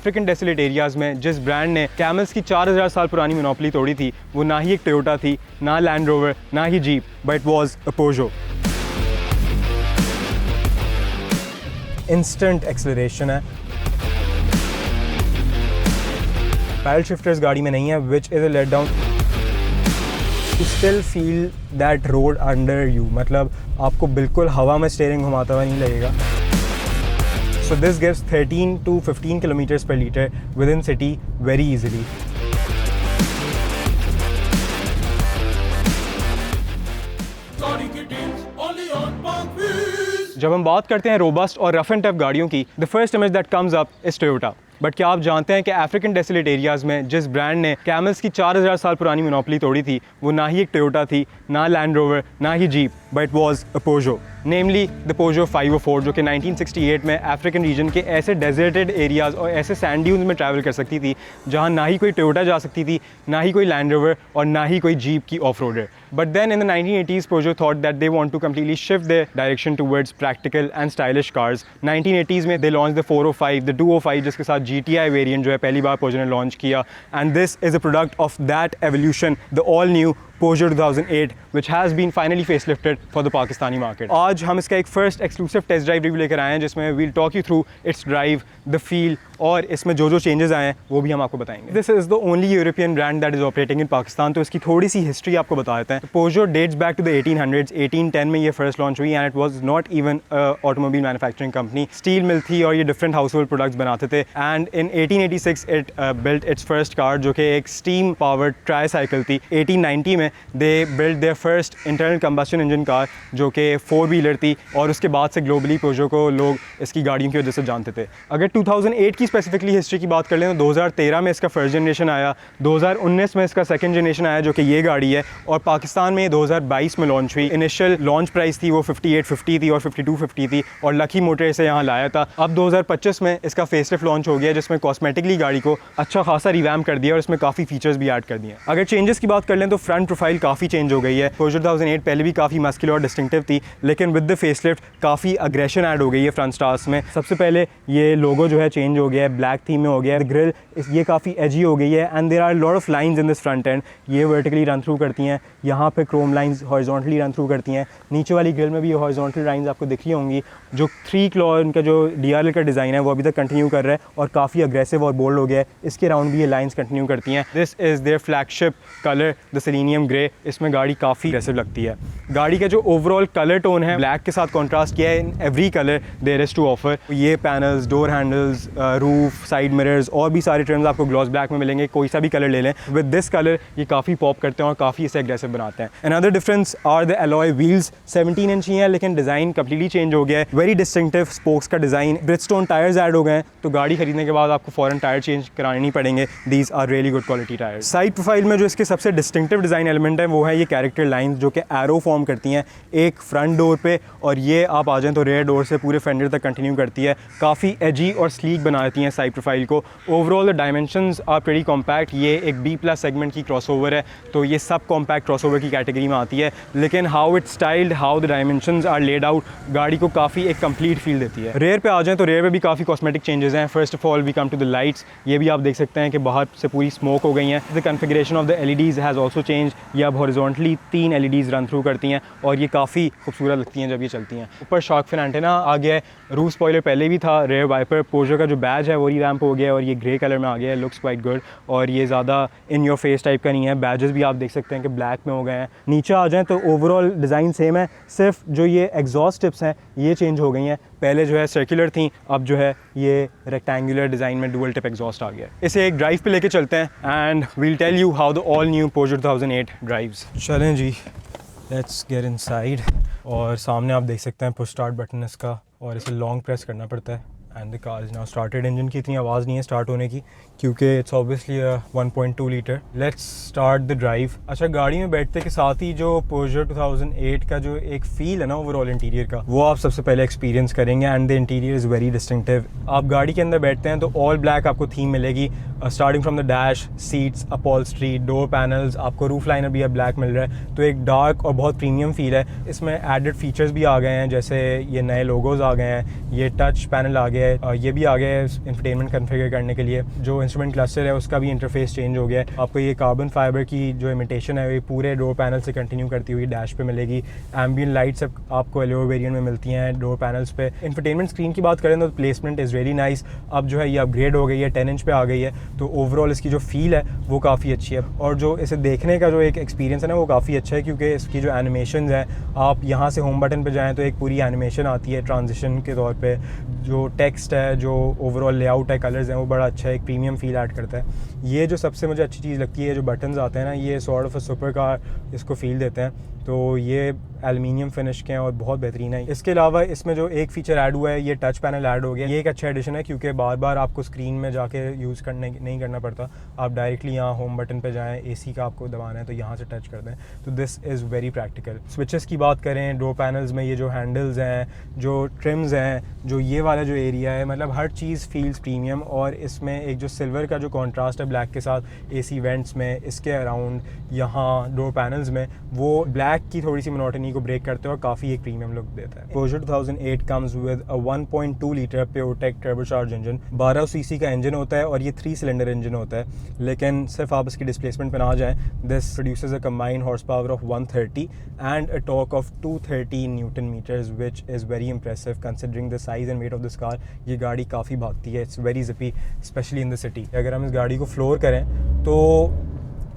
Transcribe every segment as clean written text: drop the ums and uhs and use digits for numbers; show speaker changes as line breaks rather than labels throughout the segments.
African desolate areas में जिस brand ने कैमल्स की 4000 साल पुरानी मोनोपोली तोड़ी थी, वो ना ही एक टोयोटा थी, ना लैंड रोवर, ना ही Jeep, but it was a Peugeot. Instant acceleration है, पैडल शिफ्टर्स गाड़ी में नहीं है, which is a let down. You still feel that road under you, मतलब आपको बिल्कुल हवा में स्टीयरिंग घुमाता हुआ नहीं लगेगा। So this gives 13 to 15 kilometers per liter within city very easily. जब हम बात करते हैं रोबस्ट और रफ एंड टफ गाड़ियों की, the first image that comes up is Toyota. But क्या आप जानते हैं कि अफ्रीकन डेसोलेट एरियाज़ में जिस ब्रांड ने कैमल्स की 4000 साल पुरानी मोनोपोली तोड़ी थी, वो ना ही एक टोयोटा थी, ना लैंड रोवर, ना ही Jeep, but it was a Peugeot, namely the Peugeot 504, जो कि 1968 में अफ्रीकन रीजन के ऐसे डेजर्टेड एरियाज़ और ऐसे सैंड ड्यून्स में ट्रैवल कर सकती थी जहाँ ना ही कोई टोयोटा जा सकती थी, ना ही कोई लैंड रोवर और ना ही कोई जीप की off roader. But then in the 1980s Peugeot thought that they want to completely shift their direction towards practical and stylish cars. 1980s में they launched the 405, the 205, जिसके साथ GTI वेरिएंट जो है पहली बार पोजो ने launch किया, and this is a product of that evolution, the all new Peugeot 2008, which has been finally facelifted for the Pakistani market. आज हम इसका एक first exclusive test drive review लेकर आए हैं, जिसमें we'll talk you through its drive, the feel, और इसमें जो चेंजेस आए हैं वो भी हम आपको बताएंगे। This is the only European brand that is operating in Pakistan, तो इसकी थोड़ी सी हिस्ट्री आपको बता देते हैं। Peugeot dates back to the 1800s, 1810 में ये फर्स्ट लॉन्च हुई, and it was not even a automobile manufacturing company. Steel mill थी और ये डिफरेंट हाउसहोल्ड प्रोडक्ट्स बनाते थे, and in 1886 it built its first car, जो कि एक स्टीम पावर्ड ट्राईसाइकिल थी। 1890 में they built their first internal combustion engine car, जो कि 4 व्हीलर थी, और उसके बाद से ग्लोबली Peugeot को लोग इसकी गाड़ियों की वजह से जानते थे। अगर 2008 की स्पेसिफिकली हिस्ट्री की बात कर लें तो 2013 में इसका फर्स्ट जनरेशन आया, 2019 में इसका सेकंड जनरेशन आया जो कि ये गाड़ी है, और पाकिस्तान में 2022 में लॉन्च हुई। इनिशियल लॉन्च प्राइस थी वो 5850 थी और 5250 थी, और लकी मोटर इसे यहाँ लाया था। अब 2025 में इसका फेसलिफ्ट लॉन्च हो गया, जिसमें कॉस्मेटिकली गाड़ी को अच्छा खासा रिवैम्प कर दिया और इसमें काफ़ी फीचर्स भी ऐड कर दिए। अगर चेंजेस की बात कर लें तो फ्रंट प्रोफाइल काफ़ी चेंज हो गई है। Peugeot 2008 पहले भी काफ़ी मस्कुलर और डिस्टिंक्टिव थी, लेकिन विद द फेसलिफ्ट काफ़ी अग्रेशन ऐड हो गई है फ्रंट स्टार्स में। सबसे पहले ये लोगो जो है चेंज हो गया है, ब्लैक थीम में हो गया है। ग्रिल ये काफ़ी एजी हो गई है, and there are lot of lines in this front end. ये वर्टिकली रन थ्रू करती हैं, यहाँ पे chrome lines horizontally run through करती हैं। नीचे वाली ग्रिल में भी हॉरिजॉन्टल लाइंस आपको दिख रही होंगी। जो 3 क्लॉ इनका जो DRL का डिज़ाइन है वो अभी तक कंटिन्यू कर रहा है और काफ़ी अग्रेसिव और बोल्ड हो गया है। इसके राउंड भी ये लाइंस कंटिन्यू करती हैं। This is their flagship colour, the selenium grey. इसमें गाड़ी काफ़ी अग्रेसिव लगती है। गाड़ी का जो ओवरऑल कलर टोन है ब्लैक के साथ कॉन्ट्रास्ट किया है in every colour there is to offer. ये panels, door handles, roof, side mirrors और भी सारे ट्रिम्स आपको ग्लॉस ब्लैक में मिलेंगे। कोई सा भी कलर ले लें, विद दिस कलर ये काफ़ी पॉप करते हैं और काफ़ी इसे एग्रेसिव बनाते हैं। Another difference are the alloy wheels. 17 inch ही है, लेकिन डिज़ाइन कम्प्लीटली चेंज हो गया है। वेरी डिस्टिंक्टिव स्पोक्स का डिज़ाइन। ब्रिजस्टोन टायर्स ऐड हो गए हैं, तो गाड़ी खरीदने के बाद आपको फ़ौरन टायर चेंज कराने नहीं पड़ेंगे। These are really good quality tyres. Side profile में जो इसके सबसे डिस्टिंक्टिव डिज़ाइन एलिमेंट है वो है ये कैरेक्टर लाइंस, जो कि एरो फॉर्म करती हैं एक फ्रंट डोर पे, और ये आप आ जाएं तो रेयर डोर से पूरे फेंडर तक कंटिन्यू करती है। काफ़ी एजी और स्लीक बना देती हैं साइड प्रोफाइल को। Overall the dimensions are pretty compact. ये एक B+ सेगमेंट की क्रॉसओवर है, तो ये सब कॉम्पैक्ट क्रॉसओवर की कैटेगरी में आती है, लेकिन how it styled, how the dimensions are laid out, गाड़ी को काफ़ी एक कंप्लीट फील देती है। रेयर पे आ जाएं तो रेयर पे भी काफ़ी कॉस्मेटिक चेंजेस हैं। First of all we come to the lights. ये भी आप देख सकते हैं कि बाहर से पूरी स्मोक हो गई हैं। The configuration of the LEDs has also change. ये अब हॉरिजॉन्टली 3 LEDs रन थ्रू करती हैं और ये काफ़ी खूबसूरत लगती हैं जब ये चलती हैं। ऊपर शार्क फिन एंटेना आ गया है। रूफ स्पॉइलर पहले भी था। रेयर वाइपर, Peugeot का जो बैज है वो रिवैम्प हो गया है और ये ग्रे कलर में आ गया है। लुक्स क्वाइट गुड, और ये ज़्यादा इन योर फेस टाइप का नहीं है। बैजेस भी आप देख सकते हैं कि ब्लैक में हो गए हैं। नीचे आ जाएँ तो ओवरऑल डिज़ाइन सेम है, सिर्फ जो ये एग्जॉस्ट टिप्स हैं ये चेंज हो गई हैं। पहले जो है सर्कुलर थी, अब जो है ये रेक्टेंगुलर डिज़ाइन में डुअल टिप एग्जॉस्ट आ गया। इसे एक ड्राइव पे लेके चलते हैं and we'll tell you how the all new Peugeot 2008 drives. चलें जी, लेट्स गेट इनसाइड। और सामने आप देख सकते हैं पुश स्टार्ट बटन इसका, और इसे लॉन्ग प्रेस करना पड़ता है and the car is now started. Engine की इतनी आवाज़ नहीं है स्टार्ट होने की, क्योंकि it's obviously 1.2 litre. Let's start the drive. अच्छा, गाड़ी में बैठते के साथ ही जो Peugeot 2008 का जो एक फ़ील है ना ओवरऑल इंटीरियर का, वो आप सबसे पहले एक्सपीरियंस करेंगे, and the interior is very distinctive. आप गाड़ी के अंदर बैठते हैं तो ऑल ब्लैक आपको थीम मिलेगी, starting from the dash, seats, upholstery, door panels, आपको रूफ लाइनर भी अब ब्लैक मिल रहा है, तो एक डार्क और बहुत प्रीमियम फील है। इसमें एडेड फीचर्स भी आ गए हैं, जैसे ये नए लोगोज आ गए हैं, ये टच पैनल आ गया गया है, ये भी आ गया है इंफोटेनमेंट कॉन्फ़िगर करने के लिए। जो इंस्ट्रूमेंट क्लस्टर है उसका भी इंटरफेस चेंज हो गया है। आपको ये कार्बन फाइबर की जो इमिटेशन है ये पूरे डोर पैनल से कंटिन्यू करती हुई डैश पे मिलेगी। एम्बियंट लाइट्स आपको एलोर वेरिएंट में मिलती हैं डोर पैनल्स पे। इंफोटेनमेंट स्क्रीन की बात करें तो प्लेसमेंट इज़ रियली नाइस। अब जो है ये अपग्रेड हो गई है, 10 इंच पे आ गई है, तो ओवरऑल इसकी जो फील है वो काफ़ी अच्छी है। और जो इसे देखने का जो एक एक्सपीरियंस है ना वो काफ़ी अच्छा है, क्योंकि इसकी जो एनिमेशन है, आप यहाँ से होम बटन पे जाएँ तो एक पूरी एनिमेशन आती है ट्रांजिशन के तौर पे। जो टेक्स्ट है, जो ओवरऑल लेआउट है, कलर्स हैं, वो बड़ा अच्छा है, एक प्रीमियम फील ऐड करता है। ये जो सबसे मुझे अच्छी चीज़ लगती है, जो बटन्स आते हैं ना, ये sort of a super car इसको फील देते हैं, तो ये एल्युमिनियम फिनिश के हैं और बहुत बेहतरीन है। इसके अलावा इसमें जो एक फ़ीचर ऐड हुआ है, ये टच पैनल ऐड हो गया। ये एक अच्छा एडिशन है, क्योंकि बार बार आपको स्क्रीन में जाके यूज़ नहीं करना पड़ता। आप डायरेक्टली यहाँ होम बटन पे जाएँ, एसी का आपको दबाना है तो यहाँ से टच कर दें, तो this is very practical. Switches की बात करें, डोर पैनल्स में ये जो हैंडल्स हैं, जो ट्रिम्स हैं, जो ये वाला जो एरिया है, मतलब हर चीज़ फील्स प्रीमियम। और इसमें एक जो सिल्वर का जो कॉन्ट्रास्ट है ब्लैक के साथ एसी वेंट्स में, इसके अराउंड यहाँ डोर पैनल्स में, वो ब्लैक की थोड़ी सी मोनोटनी को ब्रेक करते हैं और काफ़ी एक प्रीमियम लुक देता है। Peugeot 2008 comes with a 1.2 litre PureTech turbocharge engine. 1200 CC का इंजन होता है और ये 3 सिलेंडर इंजन होता है, लेकिन सिर्फ आप इसकी डिस्प्लेसमेंट पे ना जाएं। This produces a combined horse power of 130 and a torque of 230 newton metres, which is very impressive considering the size and weight of this car. ये गाड़ी काफ़ी भागती है, it's very zippy, especially in the city. अगर हम इस गाड़ी को फ्लोर करें तो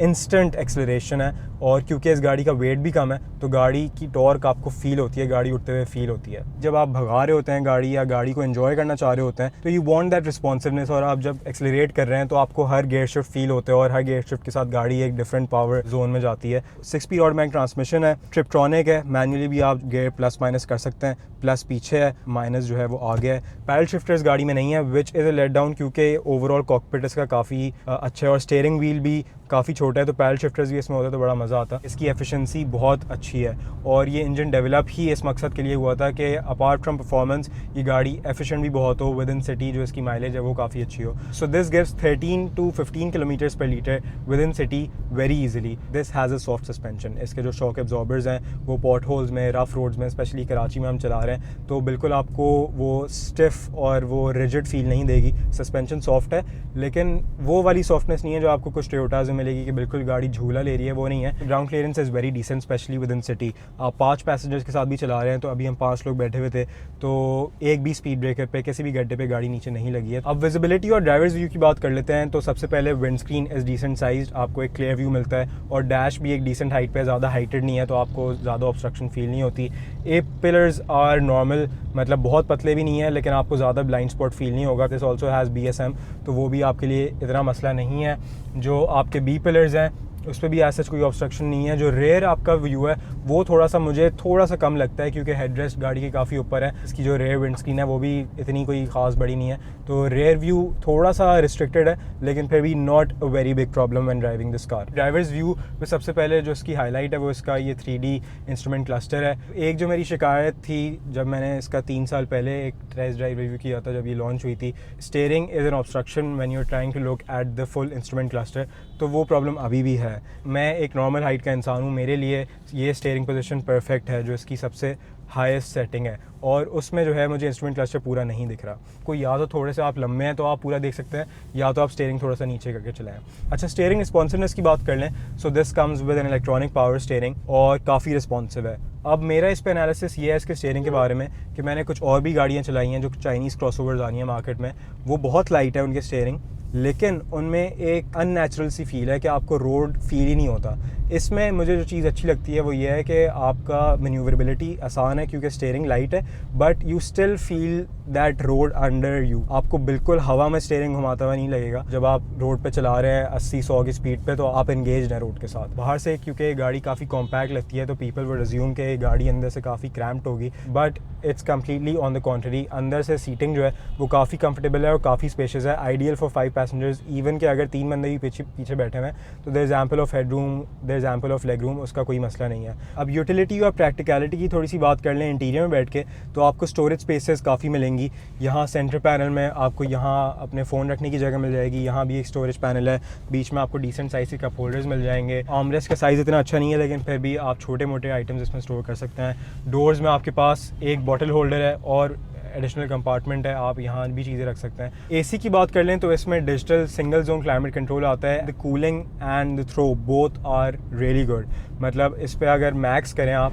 इंस्टेंट एक्सेलरेशन है, और क्योंकि इस गाड़ी का वेट भी कम है तो गाड़ी की टॉर्क आपको फील होती है, गाड़ी उठते हुए फील होती है। जब आप भगा रहे होते हैं गाड़ी या गाड़ी को एंजॉय करना चाह रहे होते हैं तो यू वांट दैट रिस्पॉन्सिवनेस, और आप जब एक्सेलरेट कर रहे हैं तो आपको हर गियर शिफ्ट फील होते हैं, और हर गियर शिफ्ट के साथ गाड़ी एक डिफरेंट पावर जोन में जाती है। 6 स्पीड ऑटोमेटिक ट्रांसमिशन है, ट्रिप्ट्रॉनिक है, मैनुअली भी आप गियर प्लस माइनस कर सकते हैं, प्लस पीछे है, माइनस जो है वो आगे है। पैडल शिफ्टर्स गाड़ी में नहीं है, which is a let down, क्योंकि ओवरऑल कॉकपिट इसका काफ़ी अच्छा है और स्टीयरिंग व्हील भी काफ़ी छोटा है, तो पैडल शिफ्टर्स भी इसमें होता है तो बड़ा मज़ा आता है। इसकी एफिशिएंसी बहुत अच्छी है, और ये इंजन डेवलप ही इस मकसद के लिए हुआ था कि अपार्ट फ्रॉम परफॉर्मेंस ये गाड़ी एफिशिएंट भी बहुत हो, विद इन सिटी जो इसकी माइलेज है वो काफ़ी अच्छी हो। So this gives 13 to 15 kilometres per litre with in city very easily. This has a soft suspension. इसके जो शॉक एब्जॉर्बर्स हैं वो पॉट होल्स में, रफ रोड्स में, स्पेशली कराची में हम चला रहे हैं तो बिल्कुल आपको वो स्टिफ और वो रिजिड फील नहीं देगी। सस्पेंशन सॉफ्ट है, लेकिन वो वाली सॉफ्टनेस नहीं है जो आपको कुछ टोयोटाज में मिलेगी कि बिल्कुल गाड़ी झूला ले रही है, वो नहीं है। Ground clearance is very decent, especially within इन सिटी। आप 5 पैसेंजर्स के साथ भी चला रहे हैं, तो अभी हम 5 लोग बैठे हुए थे तो एक भी स्पीड ब्रेकर पे, किसी भी गड्ढे पे गाड़ी नीचे नहीं लगी है। अब विजिबिलिटी और ड्राइवर्स व्यू की बात कर लेते हैं, तो सबसे पहले wind screen is decent sized, आपको एक क्लियर व्यू मिलता है, और डैश भी एक डिसेंट हाइट पे, ज़्यादा हाइटेड नहीं है तो आपको ज़्यादा ऑब्स्ट्रक्शन फील नहीं होती। ए पिलर्स आर नॉर्मल, मतलब बहुत पतले भी नहीं है लेकिन आपको ज़्यादा ब्लाइंड स्पॉट फील नहीं होगा। दिस ऑल्सो हैज़ BSM, तो वो भी आपके लिए इतना मसला नहीं है। जो आपके बी पिलर्स हैं उस पर भी ऐसा कोई ऑब्स्ट्रक्शन नहीं है। जो रेयर आपका व्यू है वो मुझे थोड़ा सा कम लगता है, क्योंकि हेडरेस्ट गाड़ी के काफ़ी ऊपर है। इसकी जो रेयर विंड स्क्रीन है वो भी इतनी कोई ख़ास बड़ी नहीं है, तो रेयर व्यू थोड़ा सा रिस्ट्रिक्टेड है, लेकिन फिर भी not a very big problem when driving this car. Drivers view में सबसे पहले जो इसकी हाईलाइट है वो इसका ये 3D इंस्ट्रूमेंट क्लस्टर है। एक जो मेरी शिकायत थी जब मैंने इसका 3 साल पहले एक टेस्ट ड्राइव रिव्यू किया था जब ये लॉन्च हुई थी, steering is an obstruction when you are trying to look at the full instrument cluster, तो वो प्रॉब्लम अभी भी है। मैं एक नॉर्मल हाइट का इंसान हूँ, मेरे लिए ये स्टीयरिंग पोजीशन परफेक्ट है जो इसकी सबसे हाईएस्ट सेटिंग है, और उसमें जो है मुझे इंस्ट्रूमेंट क्लस्टर पूरा नहीं दिख रहा। कोई या तो थोड़े से आप लंबे हैं तो आप पूरा देख सकते हैं, या तो आप स्टीयरिंग थोड़ा सा नीचे करके चलाएं। अच्छा, स्टीयरिंग रिस्पॉन्सिवनेस की बात कर लें, so this comes with an electronic power steering और काफ़ी रिस्पॉन्सिव है। अब मेरा इस पर एनालिसिस ये है इसके स्टीयरिंग के बारे में कि मैंने कुछ और भी गाड़ियाँ चलाई हैं जो चाइनीज़ क्रॉसओवर्स आ रही हैं मार्केट में, वो बहुत लाइट है उनके स्टीयरिंग, लेकिन उनमें एक अननेचुरल सी फील है कि आपको रोड फील ही नहीं होता। इसमें मुझे जो चीज़ अच्छी लगती है वो ये है कि आपका मैन्यूवरेबिलिटी आसान है क्योंकि स्टीयरिंग लाइट है, but you still feel that road under you. आपको बिल्कुल हवा में स्टीयरिंग घुमाता हुआ नहीं लगेगा जब आप रोड पे चला रहे हैं 80-100 की स्पीड पे, तो आप एंगेज्ड हैं रोड के साथ। बाहर से क्योंकि गाड़ी काफ़ी कॉम्पैक्ट लगती है तो पीपल वुड अज्यूम कि गाड़ी अंदर से काफ़ी क्रैम्प्ड होगी, but it's completely on the contrary. अंदर से सीटिंग जो है वो काफ़ी कंफर्टेबल है और काफ़ी स्पेशियस है, आइडियल फॉर 5 पैसेंजर्स। इवन कि अगर 3 बंदे भी पीछे बैठे हुए हैं तो there is ample of head room, there is ample of leg room, उसका कोई मसला नहीं है। अब यूटिलिटी और प्रैक्टिकलिटी की थोड़ी सी बात कर लें इंटीरियर में बैठ के, तो आपको स्टोरेज स्पेसेस काफ़ी मिलेंगी। यहाँ सेंटर पैनल में आपको यहाँ अपने फ़ोन रखने की जगह मिल जाएगी, यहाँ भी एक स्टोरेज पैनल है, बीच में आपको डिसेंट साइज़ के कप होल्डर्स मिल जाएंगे। आर्मरेस्ट का साइज़ इतना अच्छा नहीं है लेकिन फिर भी आप छोटे मोटे आइटम्स इसमें स्टोर कर सकते हैं। डोर्स में आपके पास एक बॉटल होल्डर है और एडिशनल कंपार्टमेंट है, आप यहाँ भी चीज़ें रख सकते हैं। एसी की बात कर लें तो इसमें digital single zone climate control आता है। The cooling and the throw both are really good, मतलब इस पर अगर मैक्स करें आप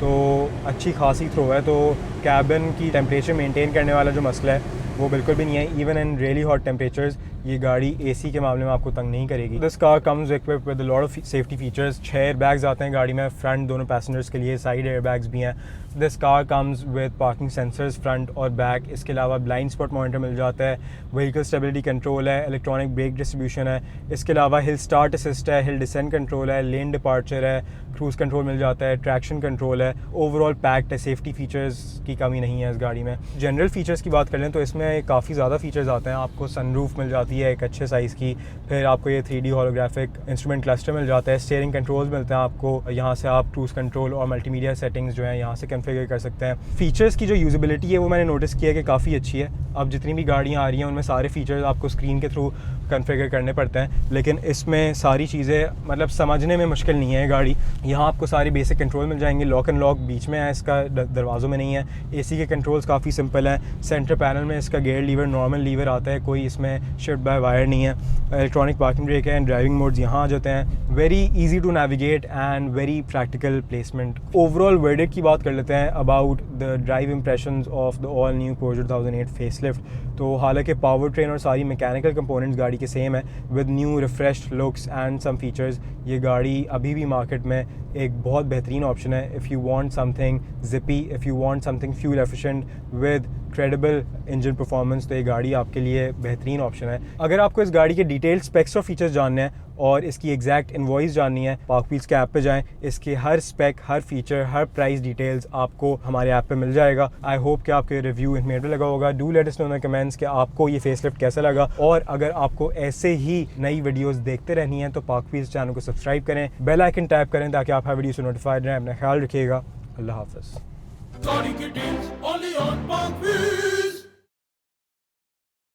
तो अच्छी खासी थ्रो है, तो कैबिन की टेम्परेचर मेंटेन करने वाला जो मसला है वो बिल्कुल भी नहीं है। Even in really hot temperatures ये गाड़ी एसी के मामले में आपको तंग नहीं करेगी। This car comes equipped with a lot of safety features. 6 air bags आते हैं गाड़ी में, फ्रंट दोनों पैसेंजर्स के लिए, साइड एयर बैग्स भी हैं। This car comes with parking sensors front और बैक। इसके अलावा ब्लाइंड स्पॉट मॉनिटर मिल जाता है, व्हीकल स्टेबिलिटी कंट्रोल है, इलेक्ट्रॉनिक ब्रेक डिस्ट्रीब्यूशन है। इसके अलावा हिल स्टार्ट असिस्ट है, हिल डिसेंट कंट्रोल है, लेन डिपार्चर है, क्रूज़ कंट्रोल मिल जाता है, ट्रैक्शन कंट्रोल है। ओवरऑल पैक्ड है, सेफ्टी फीचर्स की कमी नहीं है इस गाड़ी में। जनरल फीचर्स की बात कर लें तो इसमें काफ़ी ज़्यादा फीचर्स आते हैं। आपको सनरूफ मिल जाती है एक अच्छे साइज़ की, फिर आपको ये 3D होलोग्राफिक इंस्ट्रूमेंट क्लस्टर मिल जाता है, स्टीयरिंग कंट्रोल्स मिलते हैं आपको। यहाँ से आप क्रूज़ कंट्रोल और मल्टीमीडिया सेटिंग्स जो है यहाँ से कन्फिगर कर सकते हैं। फीचर्स की जो यूज़बिलिटी है वो मैंने नोटिस किया कि काफ़ी अच्छी है। अब जितनी भी गाड़ियाँ आ रही हैं उनमें सारे फीचर्स आपको स्क्रीन के थ्रू कन्फिगर करने पड़ते हैं, लेकिन इसमें सारी चीज़ें मतलब समझने में मुश्किल नहीं है गाड़ी। यहाँ आपको सारी बेसिक कंट्रोल मिल जाएंगे। लॉक एंड लॉक बीच में है, इसका दरवाज़ों में नहीं है। एसी के कंट्रोल्स काफ़ी सिंपल हैं। सेंटर पैनल में इसका गेयर लीवर नॉर्मल लीवर आता है, कोई इसमें शिफ्ट बाय वायर नहीं है। इलेक्ट्रॉनिक पार्किंग ब्रेक है एंड ड्राइविंग मोड्स यहाँ आ जाते हैं। Very easy to navigate and very practical placement. Overall verdict की बात कर लेते हैं about the drive impressions of the all new Peugeot 2008 facelift. तो हालांकि पावर ट्रेन और सारी मैकेनिकल कंपोनेंट्स गाड़ी के सेम है, with new refreshed looks and some features. ये गाड़ी अभी भी मार्केट में एक बहुत बेहतरीन ऑप्शन है। If you want something zippy, if you want something fuel efficient with credible engine performance, तो ये गाड़ी आपके लिए बेहतरीन ऑप्शन है। अगर आपको इस गाड़ी के डिटेल स्पेक्स और फीचर्स जानने हैं और इसकी एग्जैक्ट इनवॉइस जाननी है, पार्क व्हील्स के ऐप पे जाएं। इसके हर स्पेक, हर फीचर, हर प्राइस डिटेल्स आपको हमारे ऐप पे मिल जाएगा। आई होप कि आपके रिव्यू इन्फॉर्मेटिव लगा होगा। Do let us know in the comments कि आपको ये फेसलिफ्ट कैसा लगा, और अगर आपको ऐसे ही नई वीडियोस देखते रहनी है तो पार्क व्हील्स चैनल को सब्सक्राइब करें, बेल आइकन टैप करें ताकि आप हर वीडियो से नोटिफाइड रहें। अपना ख्याल रखिएगा। अल्लाह हाफ़िज़।